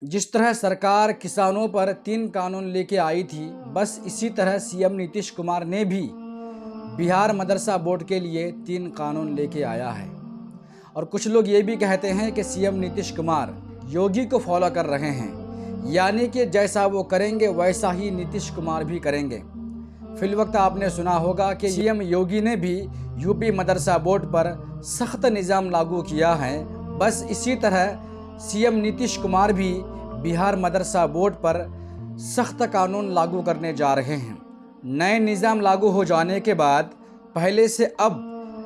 जिस तरह सरकार किसानों पर 3 कानून लेके आई थी, बस इसी तरह सीएम नीतीश कुमार ने भी बिहार मदरसा बोर्ड के लिए 3 कानून लेके आया है। और कुछ लोग ये भी कहते हैं कि सीएम नीतीश कुमार योगी को फॉलो कर रहे हैं, यानी कि जैसा वो करेंगे वैसा ही नीतीश कुमार भी करेंगे। फिलवक्त आपने सुना होगा कि सीएम योगी ने भी यूपी मदरसा बोर्ड पर सख्त निज़ाम लागू किया है। बस इसी तरह सीएम नीतीश कुमार भी बिहार मदरसा बोर्ड पर सख्त कानून लागू करने जा रहे हैं। नए निज़ाम लागू हो जाने के बाद पहले से अब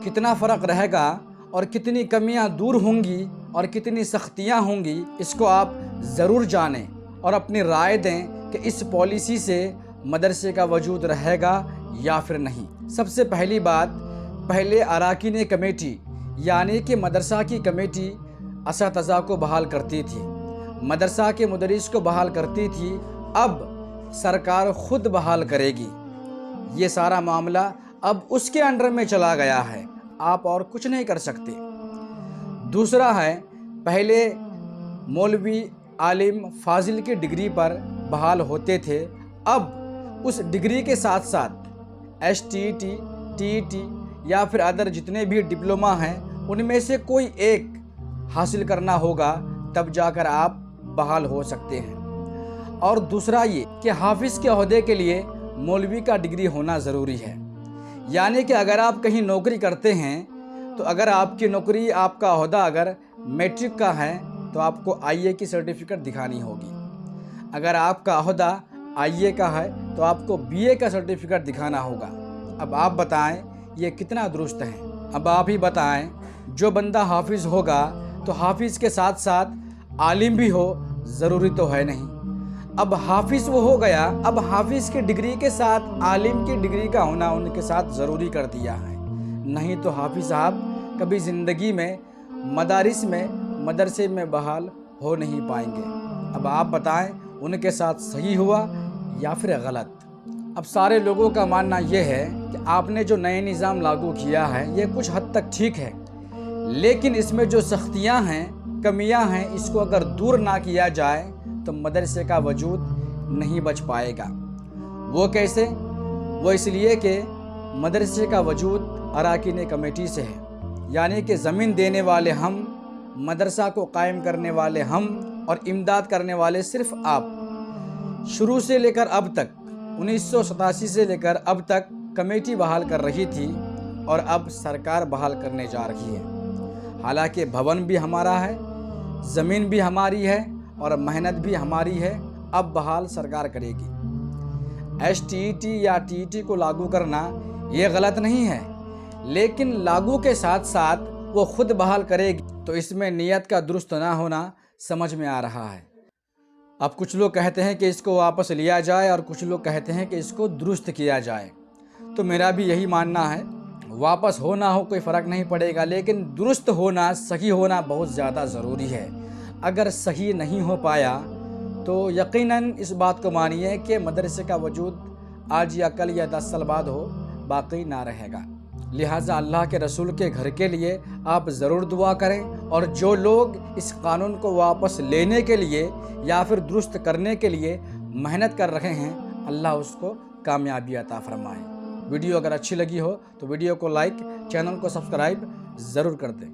कितना फ़र्क रहेगा और कितनी कमियां दूर होंगी और कितनी सख्तियां होंगी, इसको आप ज़रूर जानें और अपनी राय दें कि इस पॉलिसी से मदरसे का वजूद रहेगा या फिर नहीं। सबसे पहली बात, पहले अराकीन कमेटी यानी कि मदरसा की कमेटी असातिज़ा को बहाल करती थी, मदरसा के मुदरिस को बहाल करती थी। अब सरकार खुद बहाल करेगी। ये सारा मामला अब उसके अंडर में चला गया है, आप और कुछ नहीं कर सकते। दूसरा है, पहले मौलवी आलिम फाजिल की डिग्री पर बहाल होते थे, अब उस डिग्री के साथ साथ STET, TET या फिर अदर जितने भी डिप्लोमा हैं उनमें से कोई एक हासिल करना होगा, तब जाकर आप बहाल हो सकते हैं। और दूसरा ये कि हाफिज़ के ओहदे के लिए मौलवी का डिग्री होना ज़रूरी है, यानी कि अगर आप कहीं नौकरी करते हैं तो अगर आपकी नौकरी, आपका ओहदा अगर मैट्रिक का है तो आपको IA की सर्टिफिकेट दिखानी होगी। अगर आपका ओहदा IA का है तो आपको BA का सर्टिफिकेट दिखाना होगा। अब आप बताएं ये कितना दुरुस्त है। अब आप ही बताएं, जो बंदा हाफिज़ होगा तो हाफिज़ के साथ साथ आलिम भी हो, ज़रूरी तो है नहीं। अब हाफिज़ वो हो गया, अब हाफिज़ की डिग्री के साथ आलिम की डिग्री का होना उनके साथ ज़रूरी कर दिया है। नहीं तो हाफिज़ साहब कभी ज़िंदगी में मदारिस में, मदरसे में बहाल हो नहीं पाएंगे। अब आप बताएं उनके साथ सही हुआ या फिर गलत। अब सारे लोगों का मानना यह है कि आपने जो नए निज़ाम लागू किया है ये कुछ हद तक ठीक है, लेकिन इसमें जो सख्तियां हैं, कमियां हैं, इसको अगर दूर ना किया जाए तो मदरसे का वजूद नहीं बच पाएगा। वो कैसे? वो इसलिए कि मदरसे का वजूद अराकीन कमेटी से है, यानी कि ज़मीन देने वाले हम, मदरसा को कायम करने वाले हम और इमदाद करने वाले सिर्फ आप। शुरू से लेकर अब तक 1987 से लेकर अब तक कमेटी बहाल कर रही थी और अब सरकार बहाल करने जा रही है। हालांकि भवन भी हमारा है, ज़मीन भी हमारी है और मेहनत भी हमारी है, अब बहाल सरकार करेगी। STET या TET को लागू करना ये गलत नहीं है, लेकिन लागू के साथ साथ वो खुद बहाल करेगी, तो इसमें नीयत का दुरुस्त ना होना समझ में आ रहा है। अब कुछ लोग कहते हैं कि इसको वापस लिया जाए और कुछ लोग कहते हैं कि इसको दुरुस्त किया जाए। तो मेरा भी यही मानना है, वापस हो ना हो कोई फ़र्क नहीं पड़ेगा, लेकिन दुरुस्त होना, सही होना बहुत ज़्यादा ज़रूरी है। अगर सही नहीं हो पाया तो यकीनन इस बात को मानिए कि मदरसे का वजूद आज या कल या 10 साल बाद हो, बाकी ना रहेगा। लिहाजा अल्लाह के रसूल के घर के लिए आप ज़रूर दुआ करें, और जो लोग इस कानून को वापस लेने के लिए या फिर दुरुस्त करने के लिए मेहनत कर रहे हैं, अल्लाह उसको कामयाबी अता फरमाए। वीडियो अगर अच्छी लगी हो तो वीडियो को लाइक, चैनल को सब्सक्राइब ज़रूर कर दें।